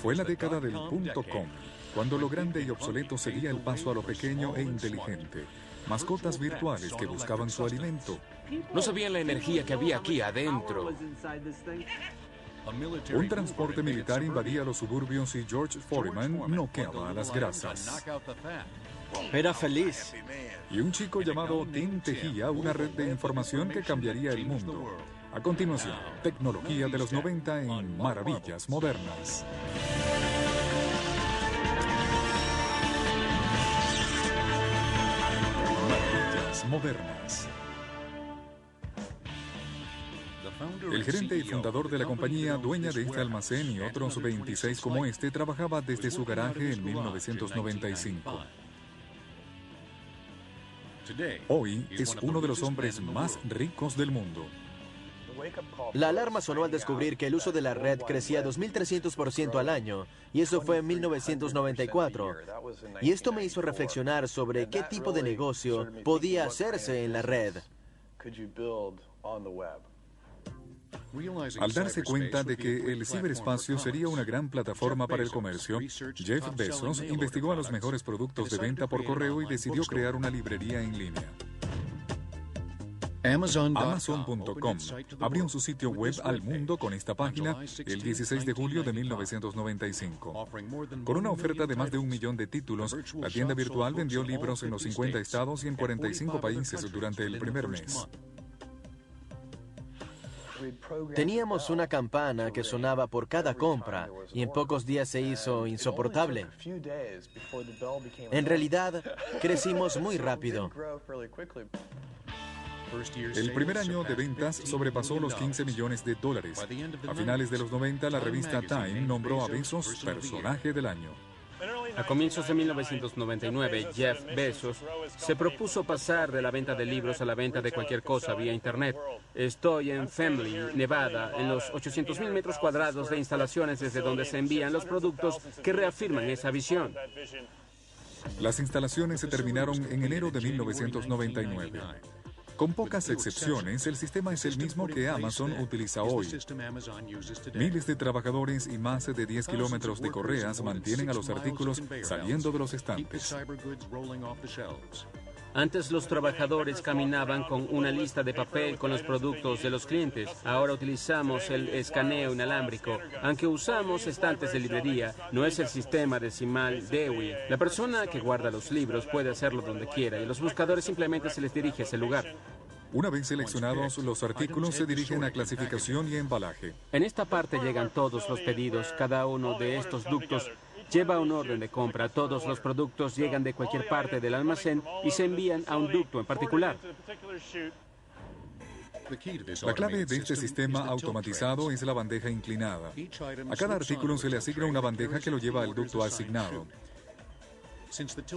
Fue la década del .com, cuando lo grande y obsoleto seguía el paso a lo pequeño e inteligente. Mascotas virtuales que buscaban su alimento. No sabían la energía que había aquí adentro. Un transporte militar invadía los suburbios y George Foreman noqueaba a las grasas. Era feliz. Y un chico llamado Tim tejía una red de información que cambiaría el mundo. A continuación, tecnología de los 90 en Maravillas Modernas. Maravillas Modernas. El gerente y fundador de la compañía, dueña de este almacén y otros 26 como este, trabajaba desde su garaje en 1995. Hoy es uno de los hombres más ricos del mundo. La alarma sonó al descubrir que el uso de la red crecía 2.300% al año, y eso fue en 1994. Y esto me hizo reflexionar sobre qué tipo de negocio podía hacerse en la red. Al darse cuenta de que el ciberespacio sería una gran plataforma para el comercio, Jeff Bezos investigó a los mejores productos de venta por correo y decidió crear una librería en línea. Amazon.com abrió su sitio web al mundo con esta página el 16 de julio de 1995. Con una oferta de más de 1 millón de títulos, la tienda virtual vendió libros en los 50 estados y en 45 países durante el primer mes. Teníamos una campana que sonaba por cada compra y en pocos días se hizo insoportable. En realidad, crecimos muy rápido. El primer año de ventas sobrepasó los 15 millones de dólares. A finales de los 90, la revista Time nombró a Bezos personaje del año. A comienzos de 1999, Jeff Bezos se propuso pasar de la venta de libros a la venta de cualquier cosa vía Internet. Estoy en Findlay, Nevada, en los 800,000 metros cuadrados de instalaciones desde donde se envían los productos que reafirman esa visión. Las instalaciones se terminaron en enero de 1999. Con pocas excepciones, el sistema es el mismo que Amazon utiliza hoy. Miles de trabajadores y más de 10 kilómetros de correas mantienen a los artículos saliendo de los estantes. Antes los trabajadores caminaban con una lista de papel con los productos de los clientes. Ahora utilizamos el escaneo inalámbrico. Aunque usamos estantes de librería, no es el sistema decimal Dewey. La persona que guarda los libros puede hacerlo donde quiera y los buscadores simplemente se les dirige a ese lugar. Una vez seleccionados, los artículos se dirigen a clasificación y embalaje. En esta parte llegan todos los pedidos. Cada uno de estos ductos lleva un orden de compra. Todos los productos llegan de cualquier parte del almacén y se envían a un ducto en particular. La clave de este sistema automatizado es la bandeja inclinada. A cada artículo se le asigna una bandeja que lo lleva al ducto asignado.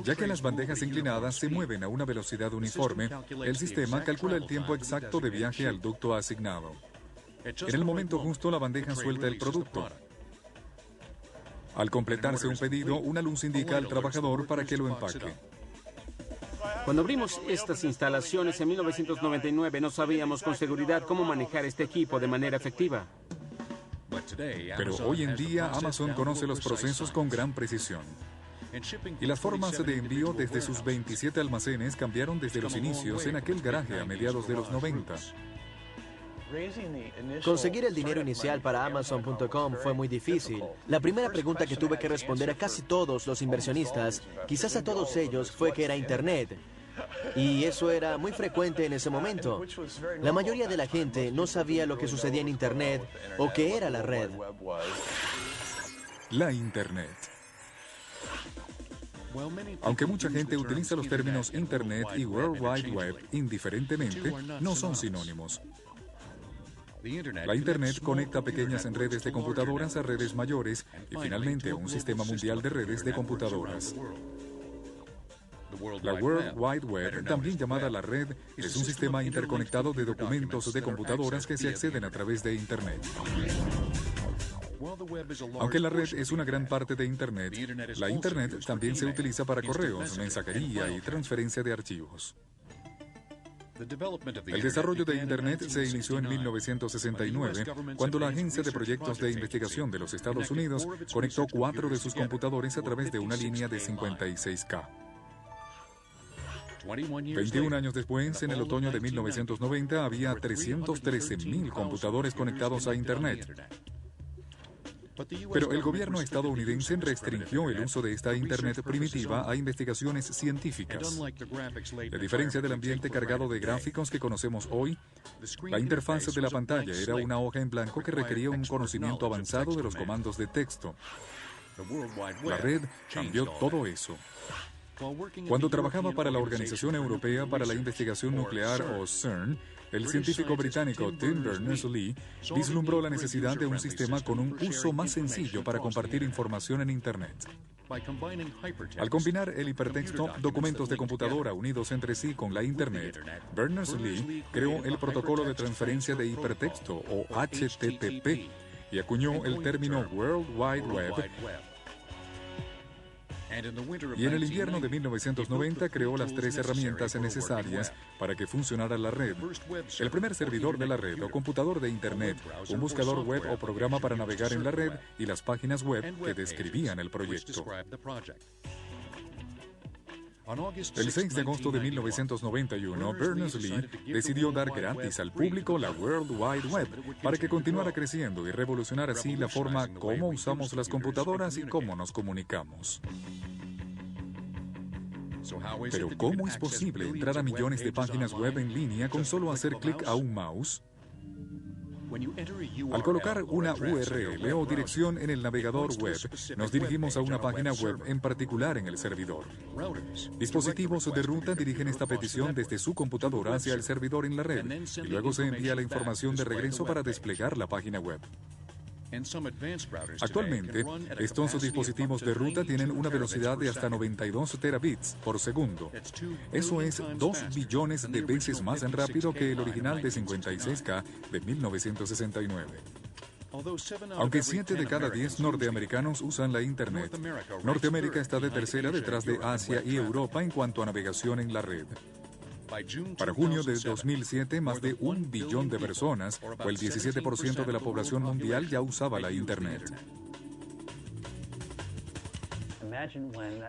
Ya que las bandejas inclinadas se mueven a una velocidad uniforme, el sistema calcula el tiempo exacto de viaje al ducto asignado. En el momento justo, la bandeja suelta el producto. Al completarse un pedido, una luz indica al trabajador para que lo empaque. Cuando abrimos estas instalaciones en 1999, no sabíamos con seguridad cómo manejar este equipo de manera efectiva. Pero hoy en día, Amazon conoce los procesos con gran precisión. Y las formas de envío desde sus 27 almacenes cambiaron desde los inicios en aquel garaje a mediados de los 90. Conseguir el dinero inicial para Amazon.com fue muy difícil. La primera pregunta que tuve que responder a casi todos los inversionistas, quizás a todos ellos, fue que era Internet. Y eso era muy frecuente en ese momento. La mayoría de la gente no sabía lo que sucedía en Internet o qué era la red. La Internet. Aunque mucha gente utiliza los términos Internet y World Wide Web indiferentemente, no son sinónimos. La Internet conecta pequeñas redes de computadoras a redes mayores y finalmente a un sistema mundial de redes de computadoras. La World Wide Web, también llamada la red, es un sistema interconectado de documentos de computadoras que se acceden a través de Internet. Aunque la red es una gran parte de Internet, la Internet también se utiliza para correos, mensajería y transferencia de archivos. El desarrollo de Internet se inició en 1969, cuando la Agencia de Proyectos de Investigación de los Estados Unidos conectó 4 de sus computadores a través de una línea de 56K. 21 años después, en el otoño de 1990, había 313.000 computadores conectados a Internet. Pero el gobierno estadounidense restringió el uso de esta Internet primitiva a investigaciones científicas. A diferencia del ambiente cargado de gráficos que conocemos hoy, la interfaz de la pantalla era una hoja en blanco que requería un conocimiento avanzado de los comandos de texto. La red cambió todo eso. Cuando trabajaba para la Organización Europea para la Investigación Nuclear, o CERN, el científico británico Tim Berners-Lee vislumbró la necesidad de un sistema con un uso más sencillo para compartir información en Internet. Al combinar el hipertexto, documentos de computadora unidos entre sí con la Internet, Berners-Lee creó el protocolo de transferencia de hipertexto, o HTTP, y acuñó el término World Wide Web. Y en el invierno de 1990 creó las 3 herramientas necesarias para que funcionara la red. El primer servidor de la red o computador de Internet, un buscador web o programa para navegar en la red y las páginas web que describían el proyecto. El 6 de agosto de 1991, Berners-Lee decidió dar gratis al público la World Wide Web para que continuara creciendo y revolucionar así la forma como usamos las computadoras y cómo nos comunicamos. Pero ¿cómo es posible entrar a millones de páginas web en línea con solo hacer clic a un mouse? Al colocar una URL o dirección en el navegador web, nos dirigimos a una página web en particular en el servidor. Dispositivos de ruta dirigen esta petición desde su computadora hacia el servidor en la red y luego se envía la información de regreso para desplegar la página web. Actualmente, estos dispositivos de ruta tienen una velocidad de hasta 92 terabits por segundo. Eso es 2 billones de veces más rápido que el original de 56K de 1969. Aunque 7 de cada 10 norteamericanos usan la Internet, Norteamérica está de tercera detrás de Asia y Europa en cuanto a navegación en la red. Para junio de 2007, más de 1 billón de personas, o el 17% de la población mundial, ya usaba la Internet.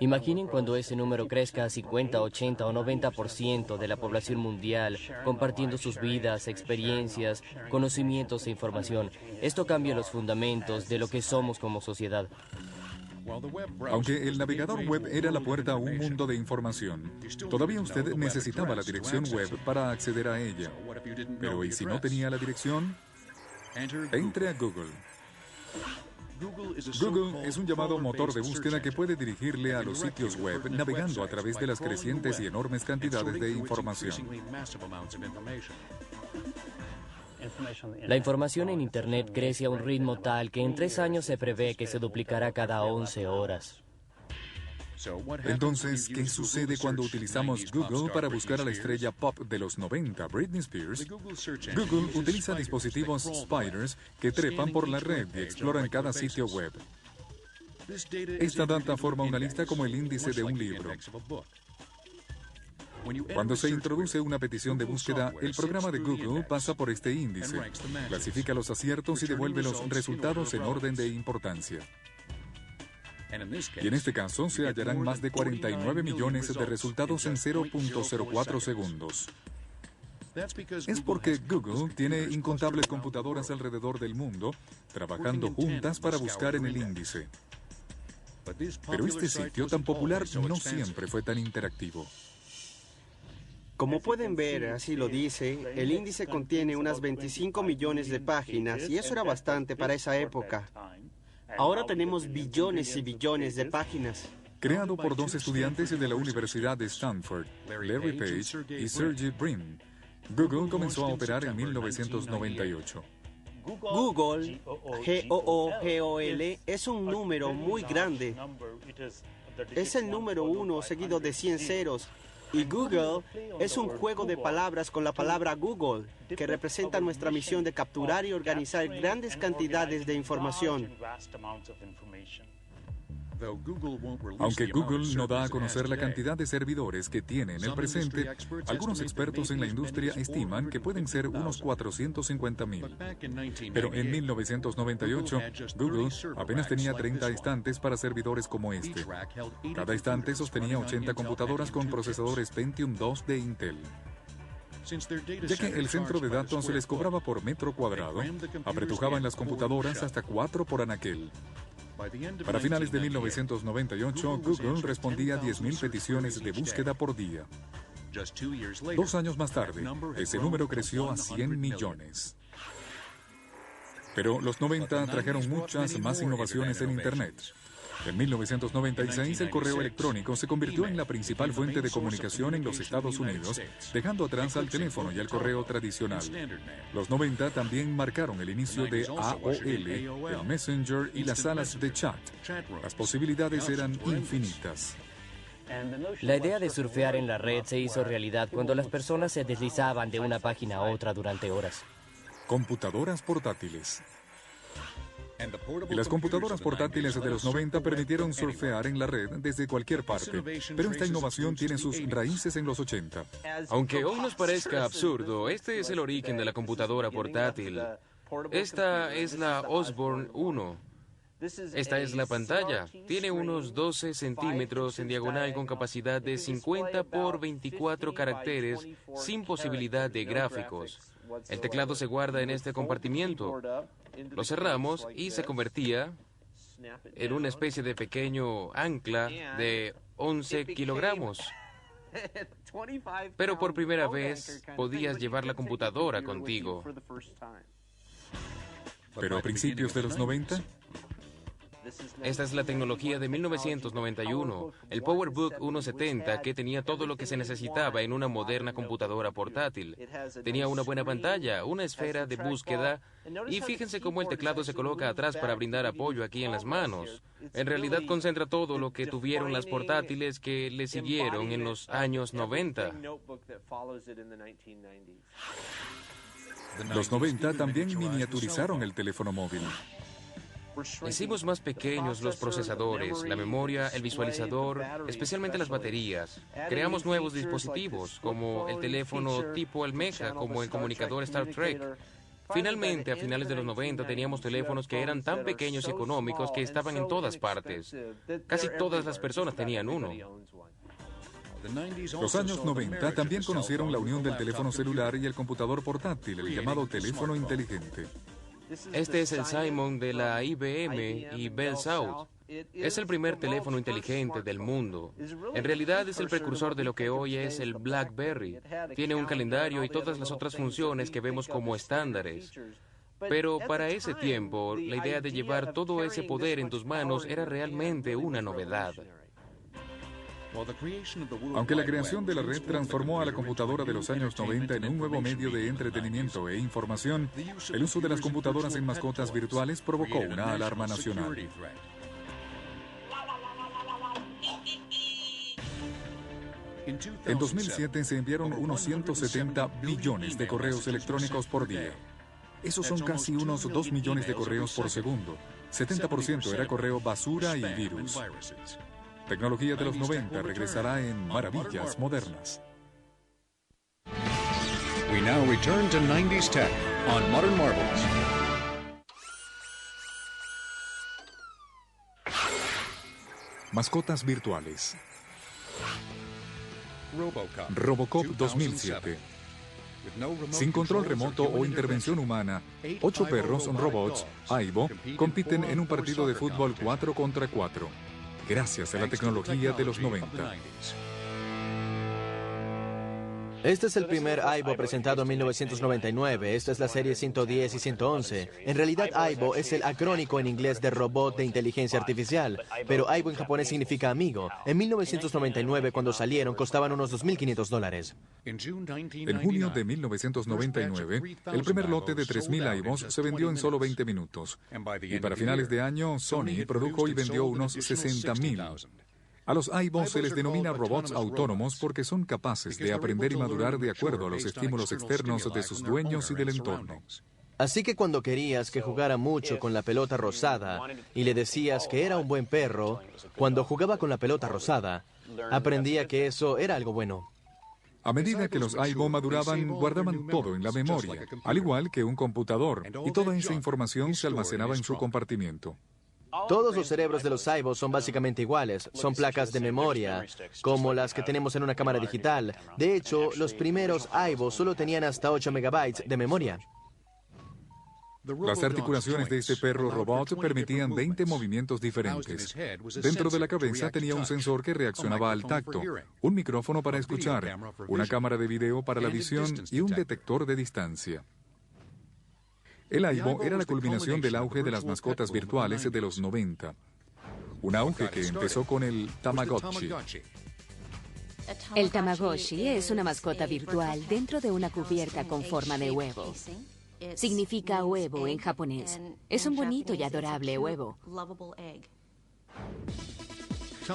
Imaginen cuando ese número crezca a 50, 80 o 90% de la población mundial, compartiendo sus vidas, experiencias, conocimientos e información. Esto cambia los fundamentos de lo que somos como sociedad. Aunque el navegador web era la puerta a un mundo de información, todavía usted necesitaba la dirección web para acceder a ella. Pero ¿y si no tenía la dirección? Entre a Google. Google es un llamado motor de búsqueda que puede dirigirle a los sitios web navegando a través de las crecientes y enormes cantidades de información. La información en Internet crece a un ritmo tal que en 3 años se prevé que se duplicará cada 11 horas. Entonces, ¿qué sucede cuando utilizamos Google para buscar a la estrella pop de los 90, Britney Spears? Google utiliza dispositivos spiders que trepan por la red y exploran cada sitio web. Esta data forma una lista como el índice de un libro. Cuando se introduce una petición de búsqueda, el programa de Google pasa por este índice, clasifica los aciertos y devuelve los resultados en orden de importancia. Y en este caso se hallarán más de 49 millones de resultados en 0.04 segundos. Es porque Google tiene incontables computadoras alrededor del mundo trabajando juntas para buscar en el índice. Pero este sitio tan popular no siempre fue tan interactivo. Como pueden ver, así lo dice, el índice contiene unas 25 millones de páginas y eso era bastante para esa época. Ahora tenemos billones y billones de páginas. Creado por 2 estudiantes de la Universidad de Stanford, Larry Page y Sergey Brin, Google comenzó a operar en 1998. Google, G-O-O-G-O-L, es un número muy grande. Es el número 1 seguido de 100 ceros. Y Google es un juego de palabras con la palabra Google, que representa nuestra misión de capturar y organizar grandes cantidades de información. Aunque Google no da a conocer la cantidad de servidores que tiene en el presente, algunos expertos en la industria estiman que pueden ser unos 450,000. Pero en 1998, Google apenas tenía 30 estantes para servidores como este. Cada estante sostenía 80 computadoras con procesadores Pentium 2 de Intel. Ya que el centro de datos se les cobraba por metro cuadrado, apretujaban las computadoras hasta 4 por anaquel. Para finales de 1998, Google respondía a 10,000 peticiones de búsqueda por día. 2 años más tarde, ese número creció a 100 millones. Pero los 90 trajeron muchas más innovaciones en Internet. En 1996, el correo electrónico se convirtió en la principal fuente de comunicación en los Estados Unidos, dejando atrás al teléfono y al correo tradicional. Los 90 también marcaron el inicio de AOL, el Messenger y las salas de chat. Las posibilidades eran infinitas. La idea de surfear en la red se hizo realidad cuando las personas se deslizaban de una página a otra durante horas. Computadoras portátiles. Y las computadoras portátiles de los 90 permitieron surfear en la red desde cualquier parte, pero esta innovación tiene sus raíces en los 80. Aunque hoy nos parezca absurdo, este es el origen de la computadora portátil. Esta es la Osborne 1. Esta es la pantalla. Tiene unos 12 centímetros en diagonal con capacidad de 50 por 24 caracteres sin posibilidad de gráficos. El teclado se guarda en este compartimiento. Lo cerramos y se convertía en una especie de pequeño ancla de 11 kilogramos. Pero por primera vez podías llevar la computadora contigo. Pero a principios de los 90... Esta es la tecnología de 1991, el PowerBook 170 que tenía todo lo que se necesitaba en una moderna computadora portátil. Tenía una buena pantalla, una esfera de búsqueda y fíjense cómo el teclado se coloca atrás para brindar apoyo aquí en las manos. En realidad concentra todo lo que tuvieron las portátiles que le siguieron en los años 90. Los 90 también miniaturizaron el teléfono móvil. Hicimos más pequeños los procesadores, la memoria, el visualizador, especialmente las baterías. Creamos nuevos dispositivos, como el teléfono tipo almeja, como el comunicador Star Trek. Finalmente, a finales de los 90, teníamos teléfonos que eran tan pequeños y económicos que estaban en todas partes. Casi todas las personas tenían uno. Los años 90 también conocieron la unión del teléfono celular y el computador portátil, el llamado teléfono inteligente. Este es el Simon de la IBM y Bell South. Es el primer teléfono inteligente del mundo. En realidad es el precursor de lo que hoy es el BlackBerry. Tiene un calendario y todas las otras funciones que vemos como estándares. Pero para ese tiempo, la idea de llevar todo ese poder en tus manos era realmente una novedad. Aunque la creación de la red transformó a la computadora de los años 90 en un nuevo medio de entretenimiento e información, el uso de las computadoras en mascotas virtuales provocó una alarma nacional. En 2007 se enviaron unos 170 billones de correos electrónicos por día. Esos son casi unos 2 millones de correos por segundo. 70% era correo basura y virus. Tecnología de los 90 regresará en Maravillas Modernas. We now return to 90s Tech on Modern Marvels. Mascotas virtuales. Robocop 2007. Sin control remoto o intervención humana, 8 perros robots, Aibo, compiten en un partido de fútbol 4 contra 4. Gracias a la tecnología de los 90. Este es el primer Aibo presentado en 1999. Esta es la serie 110 y 111. En realidad, Aibo es el acrónico en inglés de robot de inteligencia artificial, pero Aibo en japonés significa amigo. En 1999, cuando salieron, costaban unos $2,500. En junio de 1999, el primer lote de 3,000 Aibos se vendió en solo 20 minutos. Y para finales de año, Sony produjo y vendió unos 60,000. A los Aibos se les denomina robots autónomos porque son capaces de aprender y madurar de acuerdo a los estímulos externos de sus dueños y del entorno. Así que cuando querías que jugara mucho con la pelota rosada y le decías que era un buen perro, cuando jugaba con la pelota rosada, aprendía que eso era algo bueno. A medida que los Aibo maduraban, guardaban todo en la memoria, al igual que un computador, y toda esa información se almacenaba en su compartimiento. Todos los cerebros de los Aibo son básicamente iguales. Son placas de memoria, como las que tenemos en una cámara digital. De hecho, los primeros Aibo solo tenían hasta 8 megabytes de memoria. Las articulaciones de este perro robot permitían 20 movimientos diferentes. Dentro de la cabeza tenía un sensor que reaccionaba al tacto, un micrófono para escuchar, una cámara de video para la visión y un detector de distancia. El Aibo era la culminación del auge de las mascotas virtuales de los 90. Un auge que empezó con el Tamagotchi. El Tamagotchi es una mascota virtual dentro de una cubierta con forma de huevo. Significa huevo en japonés. Es un bonito y adorable huevo.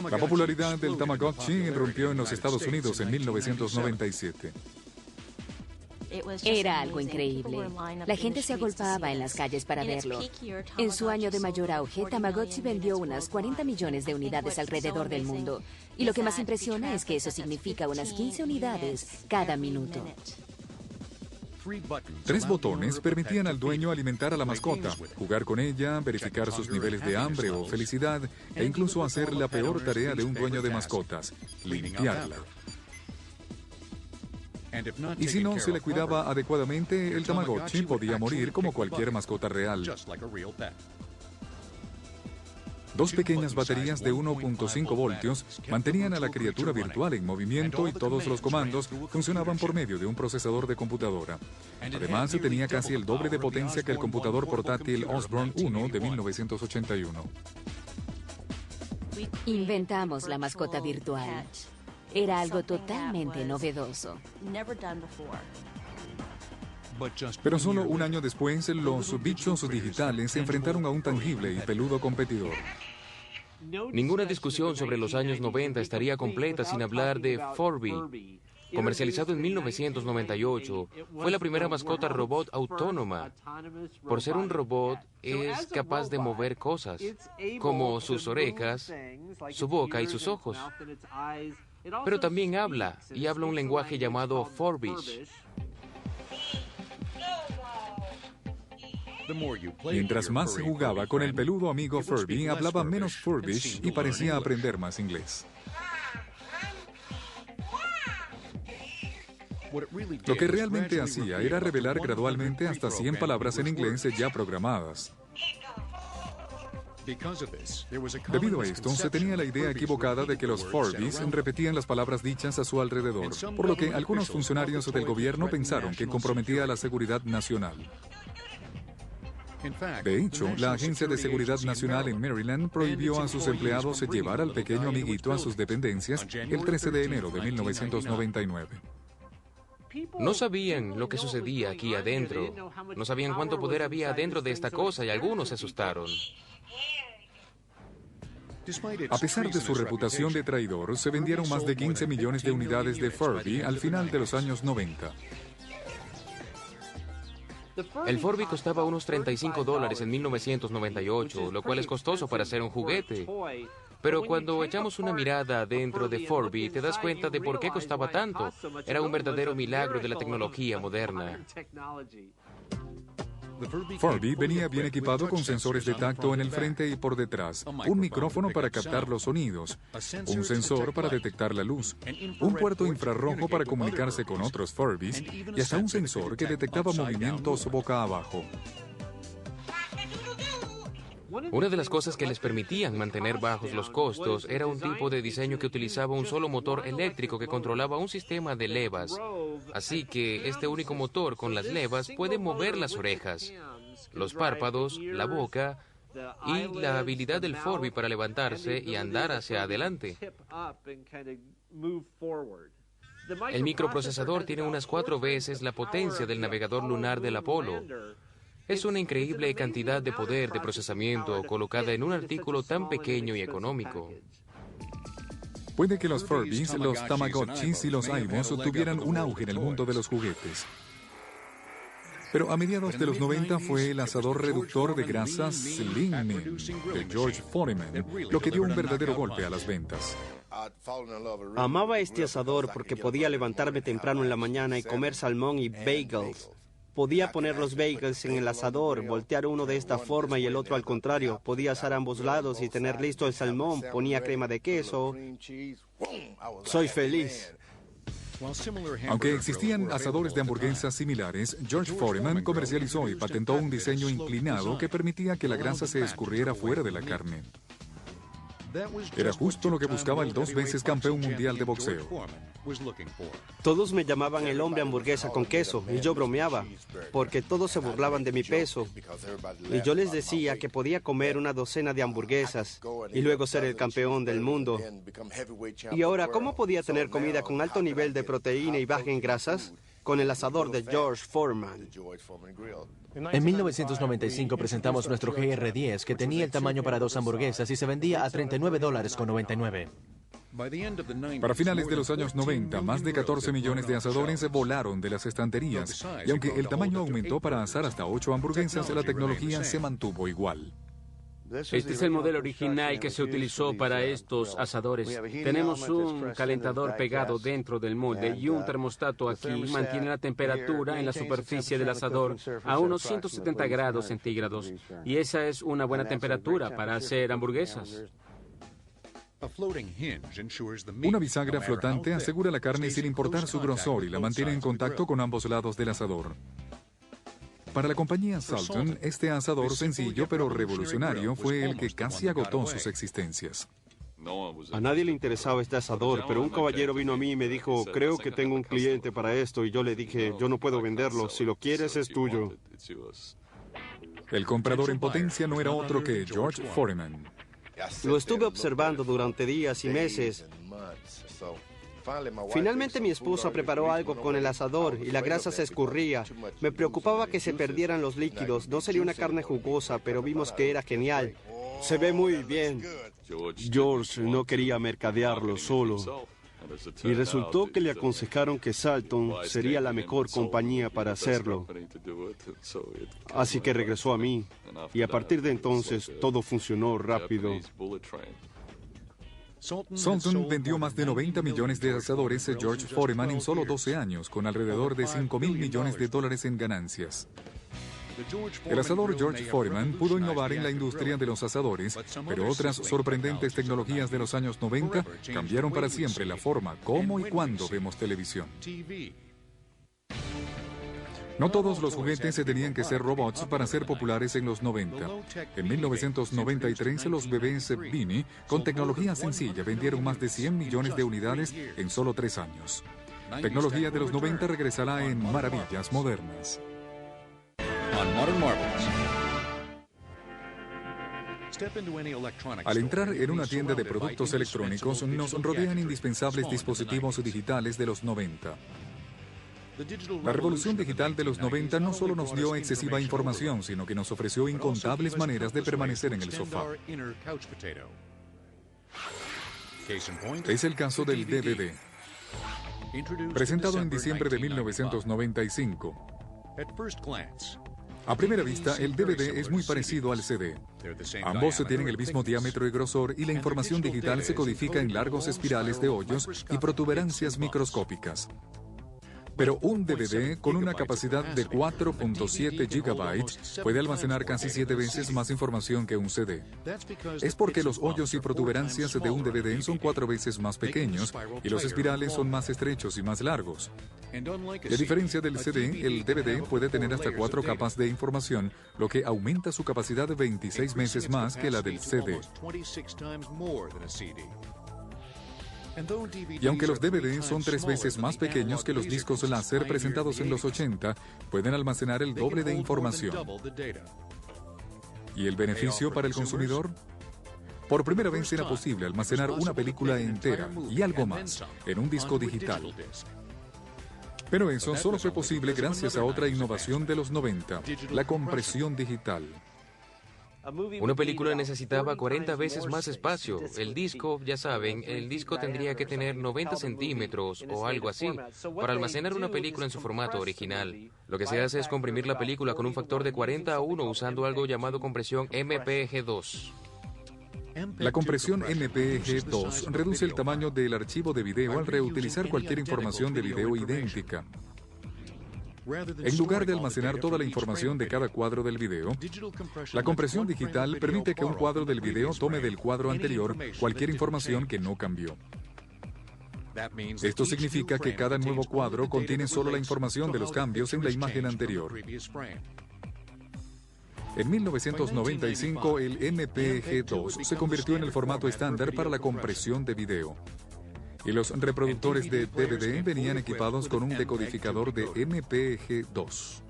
La popularidad del Tamagotchi irrumpió en los Estados Unidos en 1997. Era algo increíble. La gente se agolpaba en las calles para verlo. En su año de mayor auge, Tamagotchi vendió unas 40 millones de unidades alrededor del mundo. Y lo que más impresiona es que eso significa unas 15 unidades cada minuto. 3 botones permitían al dueño alimentar a la mascota, jugar con ella, verificar sus niveles de hambre o felicidad e incluso hacer la peor tarea de un dueño de mascotas, limpiarla. Y si no se le cuidaba adecuadamente, el Tamagotchi podía morir como cualquier mascota real. 2 pequeñas baterías de 1.5 voltios mantenían a la criatura virtual en movimiento y todos los comandos funcionaban por medio de un procesador de computadora. Además, tenía casi el doble de potencia que el computador portátil Osborne 1 de 1981. Inventamos la mascota virtual. Era algo totalmente novedoso. Pero solo un año después, los bichos digitales se enfrentaron a un tangible y peludo competidor. Ninguna discusión sobre los años 90 estaría completa sin hablar de Furby. Comercializado en 1998, fue la primera mascota robot autónoma. Por ser un robot, es capaz de mover cosas, como sus orejas, su boca y sus ojos. Pero también habla, y habla un lenguaje llamado Furbish. Mientras más se jugaba con el peludo amigo Furby, hablaba menos Furbish y parecía aprender más inglés. Lo que realmente hacía era revelar gradualmente hasta 100 palabras en inglés ya programadas. Debido a esto, se tenía la idea equivocada de que los Furbies repetían las palabras dichas a su alrededor, por lo que algunos funcionarios del gobierno pensaron que comprometía la seguridad nacional. De hecho, la Agencia de Seguridad Nacional en Maryland prohibió a sus empleados llevar al pequeño amiguito a sus dependencias el 13 de enero de 1999. No sabían lo que sucedía aquí adentro. No sabían cuánto poder había adentro de esta cosa y algunos se asustaron. A pesar de su reputación de traidor, se vendieron más de 15 millones de unidades de Furby al final de los años 90. El Furby costaba unos $35 en 1998, lo cual es costoso para ser un juguete. Pero cuando echamos una mirada dentro de Furby, te das cuenta de por qué costaba tanto. Era un verdadero milagro de la tecnología moderna. Furby venía bien equipado con sensores de tacto en el frente y por detrás, un micrófono para captar los sonidos, un sensor para detectar la luz, un puerto infrarrojo para comunicarse con otros Furbies y hasta un sensor que detectaba movimientos boca abajo. Una de las cosas que les permitían mantener bajos los costos era un tipo de diseño que utilizaba un solo motor eléctrico que controlaba un sistema de levas. Así que este único motor con las levas puede mover las orejas, los párpados, la boca y la habilidad del Furby para levantarse y andar hacia adelante. El microprocesador tiene unas 4 veces la potencia del navegador lunar del Apolo. Es una increíble cantidad de poder de procesamiento colocada en un artículo tan pequeño y económico. Puede que los Furbies, los Tamagotchis y los Aibos tuvieran un auge en el mundo de los juguetes. Pero a mediados de los 90 fue el asador reductor de grasas Lean Min de George Foreman lo que dio un verdadero golpe a las ventas. Amaba este asador porque podía levantarme temprano en la mañana y comer salmón y bagels. Podía poner los bagels en el asador, voltear uno de esta forma y el otro al contrario. Podía asar ambos lados y tener listo el salmón. Ponía crema de queso. Soy feliz. Aunque existían asadores de hamburguesas similares, George Foreman comercializó y patentó un diseño inclinado que permitía que la grasa se escurriera fuera de la carne. Era justo lo que buscaba el 2 veces campeón mundial de boxeo. Todos me llamaban el hombre hamburguesa con queso y yo bromeaba porque todos se burlaban de mi peso. Y yo les decía que podía comer una docena de hamburguesas y luego ser el campeón del mundo. Y ahora, ¿cómo podía tener comida con alto nivel de proteína y baja en grasas? Con el asador de George Foreman. En 1995 presentamos nuestro GR10, que tenía el tamaño para 2 hamburguesas y se vendía a $39.99. Para finales de los años 90, más de 14 millones de asadores volaron de las estanterías, y aunque el tamaño aumentó para asar hasta 8 hamburguesas, la tecnología se mantuvo igual. Este es el modelo original que se utilizó para estos asadores. Tenemos un calentador pegado dentro del molde y un termostato aquí mantiene la temperatura en la superficie del asador a unos 170 grados centígrados. Y esa es una buena temperatura para hacer hamburguesas. Una bisagra flotante asegura la carne sin importar su grosor y la mantiene en contacto con ambos lados del asador. Para la compañía Salton, este asador sencillo pero revolucionario fue el que casi agotó sus existencias. A nadie le interesaba este asador, pero un caballero vino a mí y me dijo, creo que tengo un cliente para esto, y yo le dije, yo no puedo venderlo, si lo quieres es tuyo. El comprador en potencia no era otro que George Foreman. Lo estuve observando durante días y meses. Finalmente mi esposa preparó algo con el asador y la grasa se escurría. Me preocupaba que se perdieran los líquidos. No sería una carne jugosa, pero vimos que era genial. Se ve muy bien. George no quería mercadearlo solo. Y resultó que le aconsejaron que Salton sería la mejor compañía para hacerlo. Así que regresó a mí. Y a partir de entonces todo funcionó rápido. Salton vendió más de 90 millones de asadores a George Foreman en solo 12 años, con alrededor de $5.000 millones en ganancias. El asador George Foreman pudo innovar en la industria de los asadores, pero otras sorprendentes tecnologías de los años 90 cambiaron para siempre la forma, cómo y cuándo vemos televisión. No todos los juguetes se tenían que ser robots para ser populares en los 90. En 1993, los bebés Beanie, con tecnología sencilla, vendieron más de 100 millones de unidades en solo 3 años. Tecnología de los 90 regresará en Maravillas Modernas. Al entrar en una tienda de productos electrónicos, nos rodean indispensables dispositivos digitales de los 90. La revolución digital de los 90 no solo nos dio excesiva información, sino que nos ofreció incontables maneras de permanecer en el sofá. Es el caso del DVD. Presentado en diciembre de 1995. A primera vista, el DVD es muy parecido al CD. Ambos tienen el mismo diámetro y grosor y la información digital se codifica en largos espirales de hoyos y protuberancias microscópicas. Pero un DVD con una capacidad de 4.7 GB puede almacenar casi 7 veces más información que un CD. Es porque los hoyos y protuberancias de un DVD son 4 veces más pequeños y los espirales son más estrechos y más largos. Y a diferencia del CD, el DVD puede tener hasta 4 capas de información, lo que aumenta su capacidad 26 veces más que la del CD. Y aunque los DVD son 3 veces más pequeños que los discos láser presentados en los 80, pueden almacenar el doble de información. ¿Y el beneficio para el consumidor? Por primera vez era posible almacenar una película entera y algo más en un disco digital. Pero eso solo fue posible gracias a otra innovación de los 90, la compresión digital. Una película necesitaba 40 veces más espacio. El disco, ya saben, el disco tendría que tener 90 centímetros o algo así para almacenar una película en su formato original. Lo que se hace es comprimir la película con un factor de 40:1 usando algo llamado compresión MPEG-2. La compresión MPEG-2 reduce el tamaño del archivo de video al reutilizar cualquier información de video idéntica. En lugar de almacenar toda la información de cada cuadro del video, la compresión digital permite que un cuadro del video tome del cuadro anterior cualquier información que no cambió. Esto significa que cada nuevo cuadro contiene solo la información de los cambios en la imagen anterior. En 1995, el MPEG-2 se convirtió en el formato estándar para la compresión de video. Y los reproductores de DVD venían equipados con un decodificador de MPEG-2.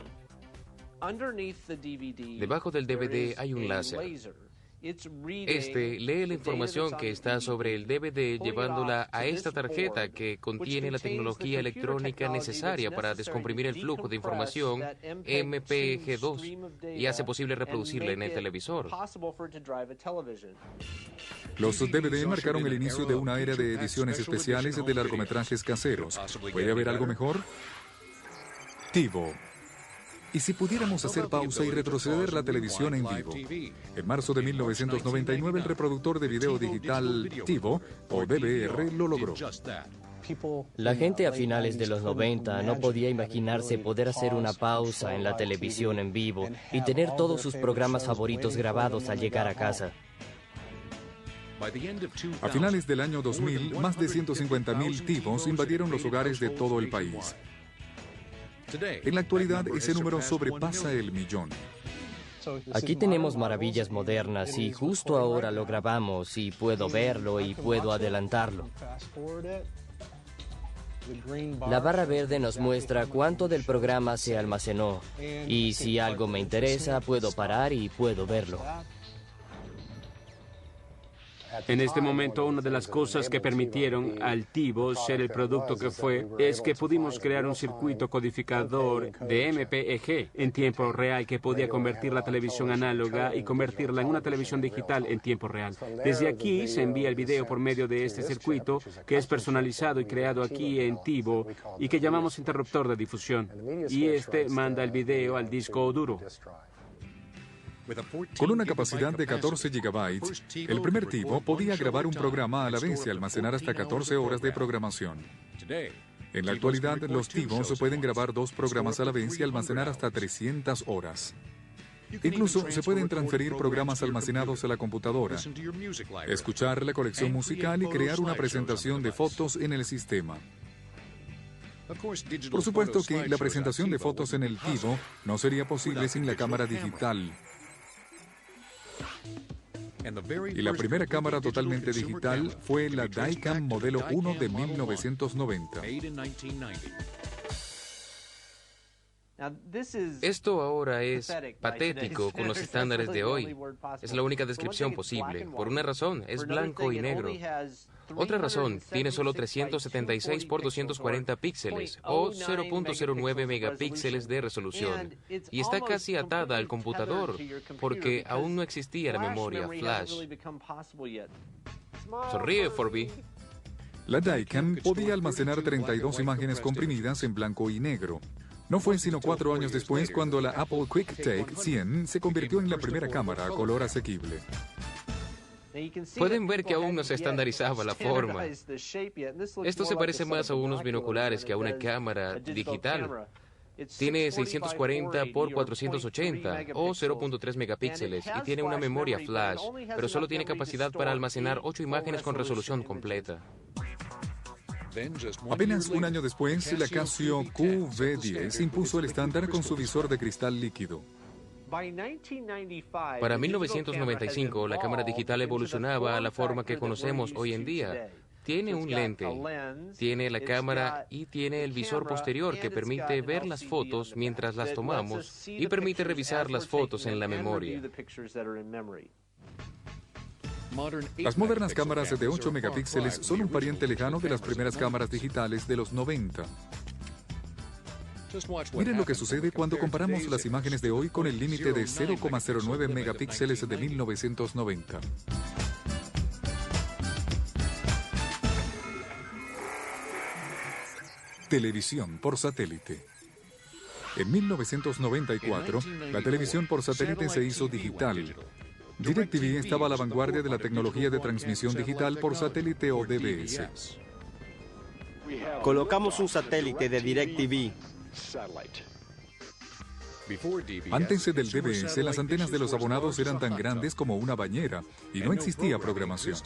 Debajo del DVD hay un láser. Este lee la información que está sobre el DVD llevándola a esta tarjeta que contiene la tecnología electrónica necesaria para descomprimir el flujo de información MPEG-2 y hace posible reproducirla en el televisor. Los DVD marcaron el inicio de una era de ediciones especiales de largometrajes caseros. ¿Puede haber algo mejor? TiVo. ¿Y si pudiéramos hacer pausa y retroceder la televisión en vivo? En marzo de 1999, el reproductor de video digital TiVo, o DVR, lo logró. La gente a finales de los 90 no podía imaginarse poder hacer una pausa en la televisión en vivo y tener todos sus programas favoritos grabados al llegar a casa. A finales del año 2000, más de 150.000 TiVos invadieron los hogares de todo el país. En la actualidad, ese número sobrepasa el millón. Aquí tenemos maravillas modernas y justo ahora lo grabamos y puedo verlo y puedo adelantarlo. La barra verde nos muestra cuánto del programa se almacenó y si algo me interesa puedo parar y puedo verlo. En este momento, una de las cosas que permitieron al TiVo ser el producto que fue es que pudimos crear un circuito codificador de MPEG en tiempo real que podía convertir la televisión análoga y convertirla en una televisión digital en tiempo real. Desde aquí se envía el video por medio de este circuito que es personalizado y creado aquí en TiVo y que llamamos interruptor de difusión. Y este manda el video al disco duro. Con una capacidad de 14 gigabytes, el primer TiVo podía grabar un programa a la vez y almacenar hasta 14 horas de programación. En la actualidad, los TiVos pueden grabar 2 programas a la vez y almacenar hasta 300 horas. Incluso se pueden transferir programas almacenados a la computadora, escuchar la colección musical y crear una presentación de fotos en el sistema. Por supuesto que la presentación de fotos en el TiVo no sería posible sin la cámara digital. Y la primera cámara totalmente digital fue la Dicam modelo 1 de 1990. Esto ahora es patético con los estándares de hoy. Es la única descripción posible. Por una razón, es blanco y negro. Otra razón, tiene solo 376 por 240 píxeles o 0.09 megapíxeles de resolución y está casi atada al computador porque aún no existía la memoria flash. Sonríe, Forby. La Dicam podía almacenar 32 imágenes comprimidas en blanco y negro. No fue sino 4 años después cuando la Apple QuickTake 100 se convirtió en la primera cámara a color asequible. Pueden ver que aún no se estandarizaba la forma. Esto se parece más a unos binoculares que a una cámara digital. Tiene 640 por 480 o 0.3 megapíxeles y tiene una memoria flash, pero solo tiene capacidad para almacenar 8 imágenes con resolución completa. Apenas un año después, la Casio QV10 impuso el estándar con su visor de cristal líquido. Para 1995, la cámara digital evolucionaba a la forma que conocemos hoy en día. Tiene un lente, tiene la cámara y tiene el visor posterior que permite ver las fotos mientras las tomamos y permite revisar las fotos en la memoria. Las modernas cámaras de 8 megapíxeles son un pariente lejano de las primeras cámaras digitales de los 90. Miren lo que sucede cuando comparamos las imágenes de hoy con el límite de 0,09 megapíxeles de 1990. Televisión por satélite. En 1994, la televisión por satélite se hizo digital. DirecTV estaba a la vanguardia de la tecnología de transmisión digital por satélite o DBS. Colocamos un satélite de DirecTV. Antes del DBS, las antenas de los abonados eran tan grandes como una bañera y no existía programación.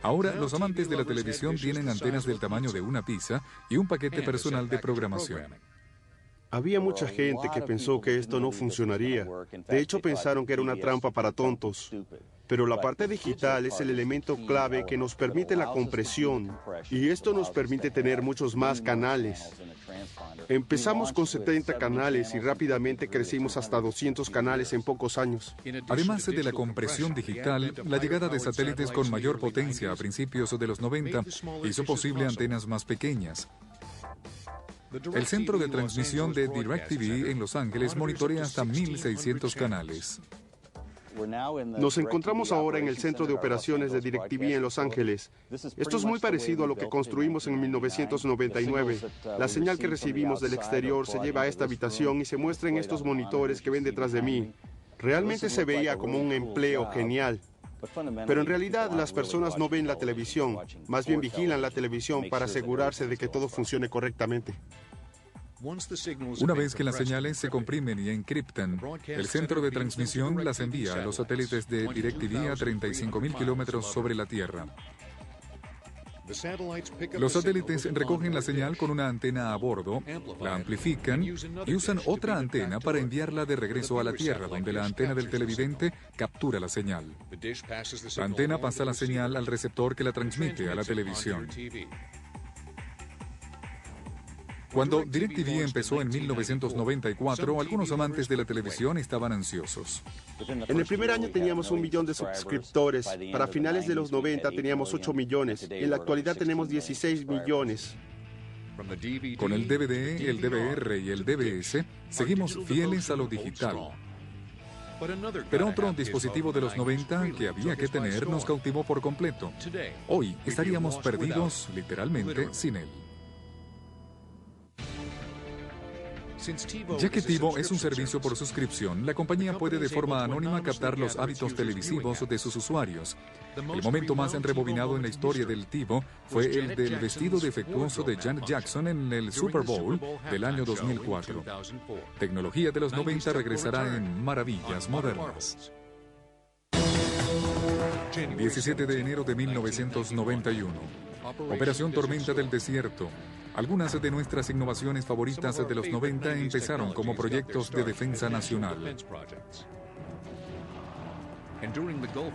Ahora, los amantes de la televisión tienen antenas del tamaño de una pizza y un paquete personal de programación. Había mucha gente que pensó que esto no funcionaría. De hecho, pensaron que era una trampa para tontos. Pero la parte digital es el elemento clave que nos permite la compresión. Y esto nos permite tener muchos más canales. Empezamos con 70 canales y rápidamente crecimos hasta 200 canales en pocos años. Además de la compresión digital, la llegada de satélites con mayor potencia a principios de los 90 hizo posible antenas más pequeñas. El centro de transmisión de DirecTV en Los Ángeles monitorea hasta 1.600 canales. Nos encontramos ahora en el centro de operaciones de DirecTV en Los Ángeles. Esto es muy parecido a lo que construimos en 1999. La señal que recibimos del exterior se lleva a esta habitación y se muestra en estos monitores que ven detrás de mí. Realmente se veía como un empleo genial. Pero en realidad las personas no ven la televisión, más bien vigilan la televisión para asegurarse de que todo funcione correctamente. Una vez que las señales se comprimen y encriptan, el centro de transmisión las envía a los satélites de DirecTV a 35.000 kilómetros sobre la Tierra. Los satélites recogen la señal con una antena a bordo, la amplifican y usan otra antena para enviarla de regreso a la Tierra, donde la antena del televidente captura la señal. La antena pasa la señal al receptor que la transmite a la televisión. Cuando DirecTV empezó en 1994, algunos amantes de la televisión estaban ansiosos. En el primer año teníamos 1 millón de suscriptores. Para finales de los 90 teníamos 8 millones. En la actualidad tenemos 16 millones. Con el DVD, el DVR y el DBS, seguimos fieles a lo digital. Pero otro dispositivo de los 90 que había que tener nos cautivó por completo. Hoy estaríamos perdidos, literalmente, sin él. Ya que TiVo es un servicio por suscripción, la compañía puede de forma anónima captar los hábitos televisivos de sus usuarios. El momento más rebobinado en la historia del TiVo fue el del vestido defectuoso de Janet Jackson en el Super Bowl del año 2004. Tecnología de los 90 regresará en maravillas modernas. 17 de enero de 1991. Operación Tormenta del Desierto. Algunas de nuestras innovaciones favoritas de los 90 empezaron como proyectos de defensa nacional.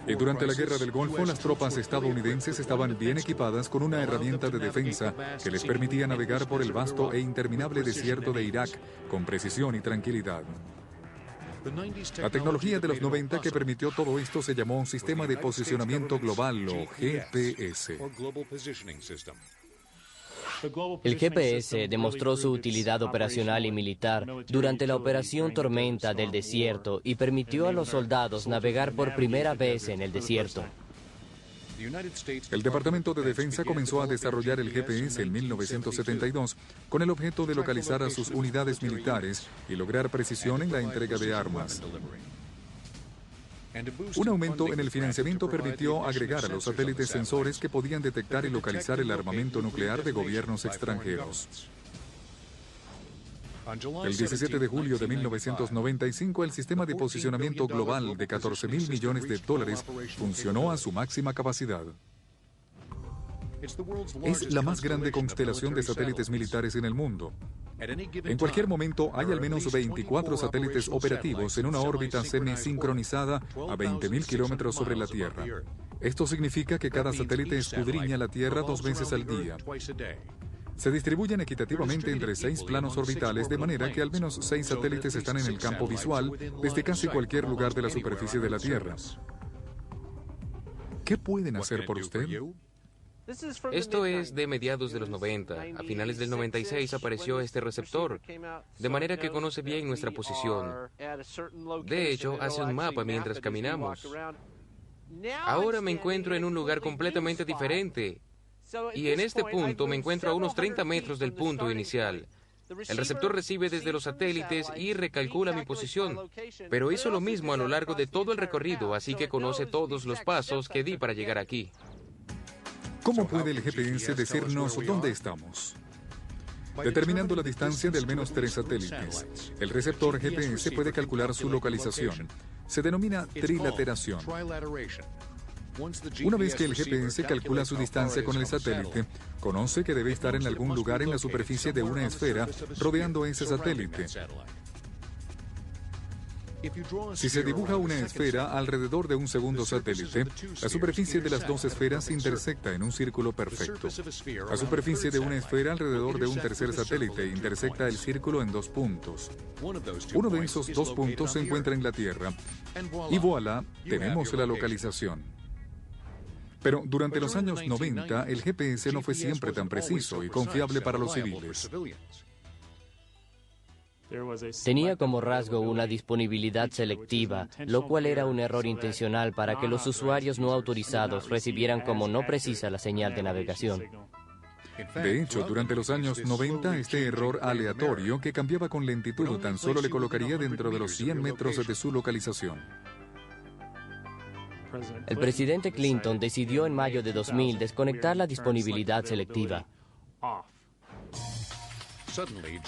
Y durante la Guerra del Golfo, las tropas estadounidenses estaban bien equipadas con una herramienta de defensa que les permitía navegar por el vasto e interminable desierto de Irak con precisión y tranquilidad. La tecnología de los 90 que permitió todo esto se llamó Sistema de Posicionamiento Global o GPS. El GPS demostró su utilidad operacional y militar durante la Operación Tormenta del Desierto y permitió a los soldados navegar por primera vez en el desierto. El Departamento de Defensa comenzó a desarrollar el GPS en 1972 con el objeto de localizar a sus unidades militares y lograr precisión en la entrega de armas. Un aumento en el financiamiento permitió agregar a los satélites sensores que podían detectar y localizar el armamento nuclear de gobiernos extranjeros. El 17 de julio de 1995, el sistema de posicionamiento global de $14.000 millones funcionó a su máxima capacidad. Es la más grande constelación de satélites militares en el mundo. En cualquier momento hay al menos 24 satélites operativos en una órbita semi-sincronizada a 20.000 kilómetros sobre la Tierra. Esto significa que cada satélite escudriña la Tierra 2 veces al día. Se distribuyen equitativamente entre 6 planos orbitales, de manera que al menos 6 satélites están en el campo visual desde casi cualquier lugar de la superficie de la Tierra. ¿Qué pueden hacer por usted? Esto es de mediados de los 90. A finales del 96 apareció este receptor, de manera que conoce bien nuestra posición. De hecho, hace un mapa mientras caminamos. Ahora me encuentro en un lugar completamente diferente, y en este punto me encuentro a unos 30 metros del punto inicial. El receptor recibe desde los satélites y recalcula mi posición, pero hizo lo mismo a lo largo de todo el recorrido, así que conoce todos los pasos que di para llegar aquí. ¿Cómo puede el GPS decirnos dónde estamos? Determinando la distancia de al menos 3 satélites, el receptor GPS puede calcular su localización. Se denomina trilateración. Una vez que el GPS calcula su distancia con el satélite, conoce que debe estar en algún lugar en la superficie de una esfera rodeando ese satélite. Si se dibuja una esfera alrededor de un segundo satélite, la superficie de las dos esferas intersecta en un círculo perfecto. La superficie de una esfera alrededor de un tercer satélite intersecta el círculo en 2 puntos. Uno de esos 2 puntos se encuentra en la Tierra. Y voilà, tenemos la localización. Pero durante los años 90, el GPS no fue siempre tan preciso y confiable para los civiles. Tenía como rasgo una disponibilidad selectiva, lo cual era un error intencional para que los usuarios no autorizados recibieran como no precisa la señal de navegación. De hecho, durante los años 90, este error aleatorio, que cambiaba con lentitud, tan solo le colocaría dentro de los 100 metros de su localización. El presidente Clinton decidió en mayo de 2000 desconectar la disponibilidad selectiva.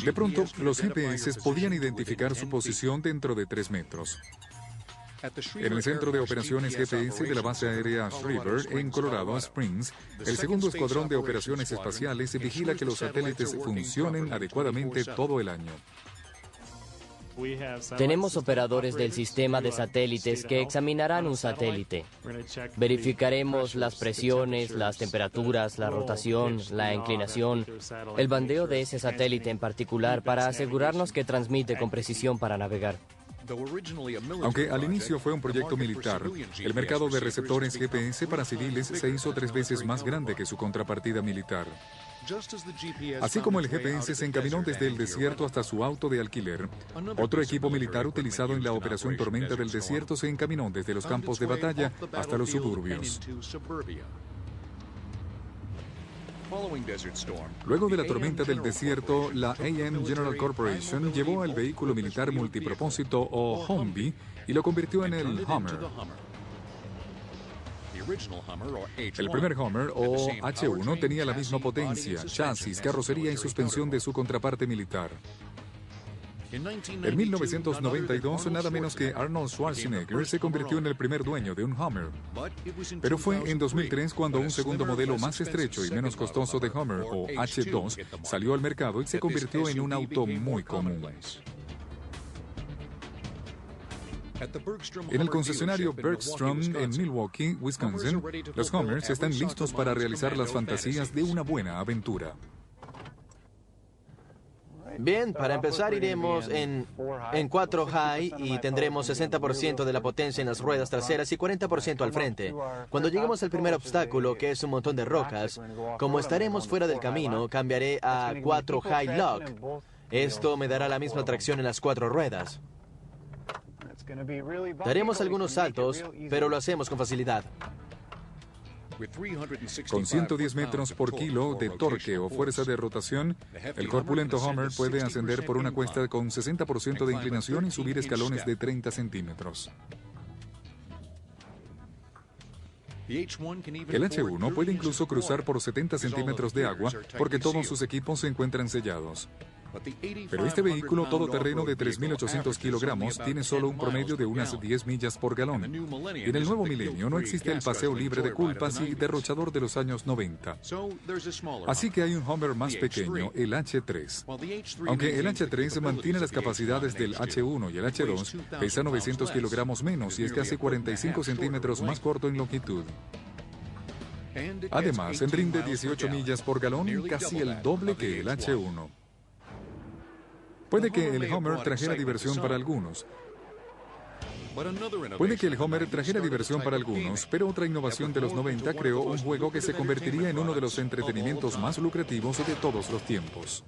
De pronto, los GPS podían identificar su posición dentro de 3 metros. En el Centro de Operaciones GPS de la base aérea Schriever, en Colorado Springs, el segundo escuadrón de operaciones espaciales vigila que los satélites funcionen adecuadamente todo el año. Tenemos operadores del sistema de satélites que examinarán un satélite. Verificaremos las presiones, las temperaturas, la rotación, la inclinación, el bandeo de ese satélite en particular para asegurarnos que transmite con precisión para navegar. Aunque al inicio fue un proyecto militar, el mercado de receptores GPS para civiles se hizo 3 veces más grande que su contrapartida militar. Así como el GPS se encaminó desde el desierto hasta su auto de alquiler, otro equipo militar utilizado en la Operación Tormenta del Desierto se encaminó desde los campos de batalla hasta los suburbios. Luego de la tormenta del desierto, la AM General Corporation llevó al vehículo militar multipropósito o Humvee y lo convirtió en el Hummer. El primer Hummer, o H1, tenía la misma potencia, chasis, carrocería y suspensión de su contraparte militar. En 1992, nada menos que Arnold Schwarzenegger se convirtió en el primer dueño de un Hummer. Pero fue en 2003 cuando un segundo modelo más estrecho y menos costoso de Hummer, o H2, salió al mercado y se convirtió en un auto muy común. En el concesionario Bergstrom en Milwaukee, Wisconsin, los Hummers están listos para realizar las fantasías de una buena aventura. Bien, para empezar iremos en 4 high y tendremos 60% de la potencia en las ruedas traseras y 40% al frente. Cuando lleguemos al primer obstáculo, que es un montón de rocas, como estaremos fuera del camino, cambiaré a 4 high lock. Esto me dará la misma tracción en las 4 ruedas. Daremos algunos saltos, pero lo hacemos con facilidad. Con 110 metros por kilo de torque o fuerza de rotación, el corpulento Hummer puede ascender por una cuesta con 60% de inclinación y subir escalones de 30 centímetros. El H1 puede incluso cruzar por 70 centímetros de agua porque todos sus equipos se encuentran sellados. Pero este vehículo todoterreno de 3.800 kilogramos tiene solo un promedio de unas 10 millas por galón. Y en el nuevo milenio no existe el paseo libre de culpas y derrochador de los años 90. Así que hay un Hummer más pequeño, el H3. Aunque el H3 mantiene las capacidades del H1 y el H2, pesa 900 kilogramos menos y es casi 45 centímetros más corto en longitud. Además, rinde 18 millas por galón, casi el doble que el H1. Puede que el Hummer trajera diversión para algunos, Puede que el Homer trajera diversión para algunos, pero otra innovación de los 90 creó un juego que se convertiría en uno de los entretenimientos más lucrativos de todos los tiempos.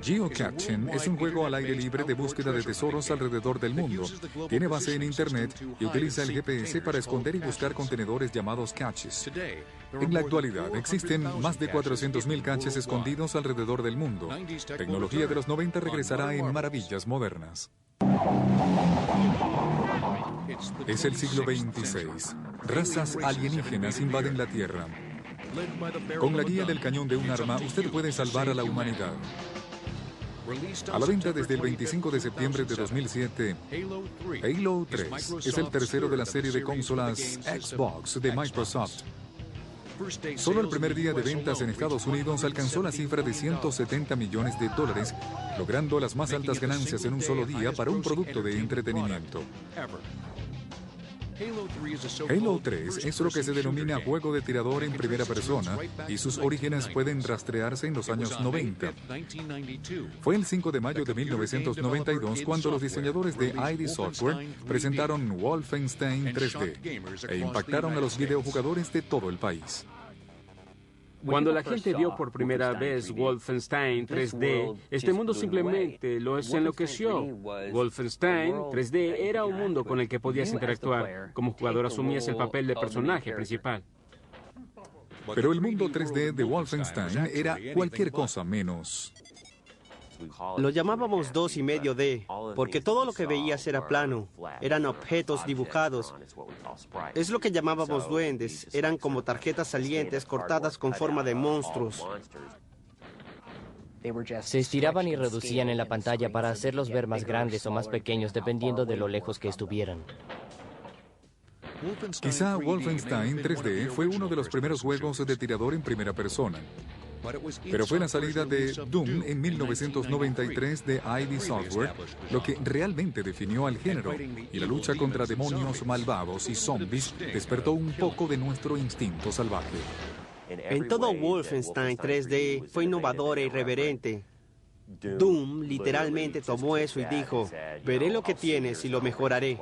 Geocaching es un juego al aire libre de búsqueda de tesoros alrededor del mundo. Tiene base en Internet y utiliza el GPS para esconder y buscar contenedores llamados caches. En la actualidad existen más de 400.000 caches escondidos alrededor del mundo. Tecnología de los 90 regresará en maravillas modernas. Es el siglo XXVI. Razas alienígenas invaden la Tierra. Con la guía del cañón de un arma, usted puede salvar a la humanidad. A la venta desde el 25 de septiembre de 2007, Halo 3 es el tercero de la serie de consolas Xbox de Microsoft. Solo el primer día de ventas en Estados Unidos alcanzó la cifra de $170 millones, logrando las más altas ganancias en un solo día para un producto de entretenimiento. Halo 3 es lo que se denomina juego de tirador en primera persona y sus orígenes pueden rastrearse en los años 90. Fue el 5 de mayo de 1992 cuando los diseñadores de ID Software presentaron Wolfenstein 3D e impactaron a los videojugadores de todo el país. Cuando la gente vio por primera vez Wolfenstein 3D, este mundo simplemente los enloqueció. Wolfenstein 3D era un mundo con el que podías interactuar. Como jugador asumías el papel de personaje principal. Pero el mundo 3D de Wolfenstein era cualquier cosa menos. Lo llamábamos 2,5D, porque todo lo que veías era plano, eran objetos dibujados. Es lo que llamábamos duendes, eran como tarjetas salientes cortadas con forma de monstruos. Se estiraban y reducían en la pantalla para hacerlos ver más grandes o más pequeños dependiendo de lo lejos que estuvieran. Quizá Wolfenstein 3D fue uno de los primeros juegos de tirador en primera persona. Pero fue la salida de Doom en 1993 de ID Software lo que realmente definió al género, y la lucha contra demonios malvados y zombies despertó un poco de nuestro instinto salvaje. En todo Wolfenstein 3D fue innovador e irreverente. Doom literalmente tomó eso y dijo, veré lo que tienes y lo mejoraré.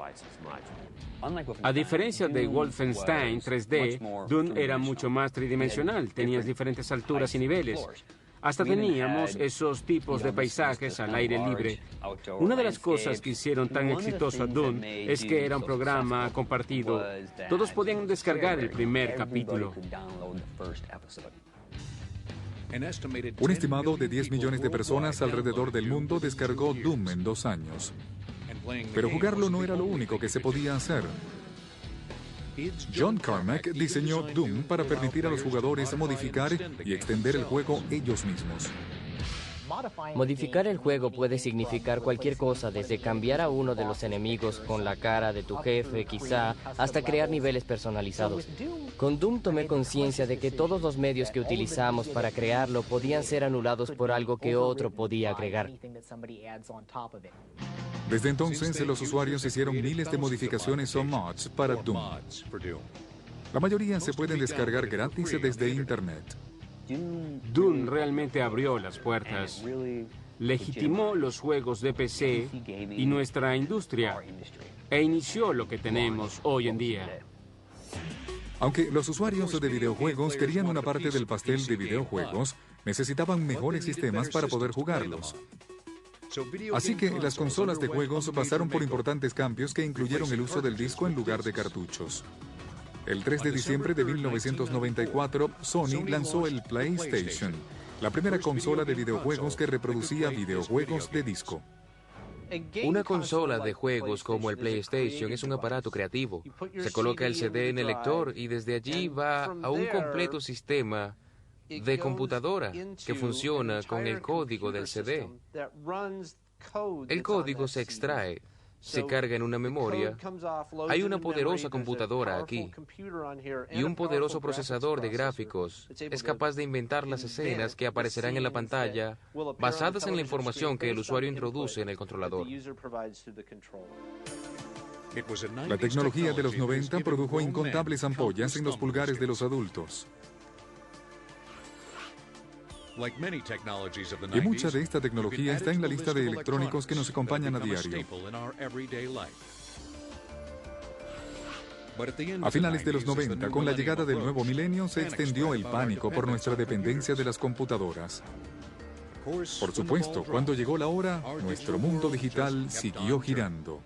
A diferencia de Wolfenstein 3D, Doom era mucho más tridimensional, tenías diferentes alturas y niveles. Hasta teníamos esos tipos de paisajes al aire libre. Una de las cosas que hicieron tan exitoso a Doom es que era un programa compartido. Todos podían descargar el primer capítulo. Un estimado de 10 millones de personas alrededor del mundo descargó Doom en 2 años. Pero jugarlo no era lo único que se podía hacer. John Carmack diseñó Doom para permitir a los jugadores modificar y extender el juego ellos mismos. Modificar el juego puede significar cualquier cosa, desde cambiar a uno de los enemigos con la cara de tu jefe, quizá, hasta crear niveles personalizados. Con Doom tomé conciencia de que todos los medios que utilizamos para crearlo podían ser anulados por algo que otro podía agregar. Desde entonces, los usuarios hicieron miles de modificaciones o mods para Doom. La mayoría se pueden descargar gratis desde Internet. Doom realmente abrió las puertas, legitimó los juegos de PC y nuestra industria, e inició lo que tenemos hoy en día. Aunque los usuarios de videojuegos querían una parte del pastel de videojuegos, necesitaban mejores sistemas para poder jugarlos. Así que las consolas de juegos pasaron por importantes cambios que incluyeron el uso del disco en lugar de cartuchos. El 3 de diciembre de 1994, Sony lanzó el PlayStation, la primera consola de videojuegos que reproducía videojuegos de disco. Una consola de juegos como el PlayStation es un aparato creativo. Se coloca el CD en el lector y desde allí va a un completo sistema de computadora que funciona con el código del CD. El código se extrae, se carga en una memoria. Hay una poderosa computadora aquí y un poderoso procesador de gráficos. Es capaz de inventar las escenas que aparecerán en la pantalla basadas en la información que el usuario introduce en el controlador. La tecnología de los 90 produjo incontables ampollas en los pulgares de los adultos. Y mucha de esta tecnología está en la lista de electrónicos que nos acompañan a diario. A finales de los 90, con la llegada del nuevo milenio, se extendió el pánico por nuestra dependencia de las computadoras. Por supuesto, cuando llegó la hora, nuestro mundo digital siguió girando.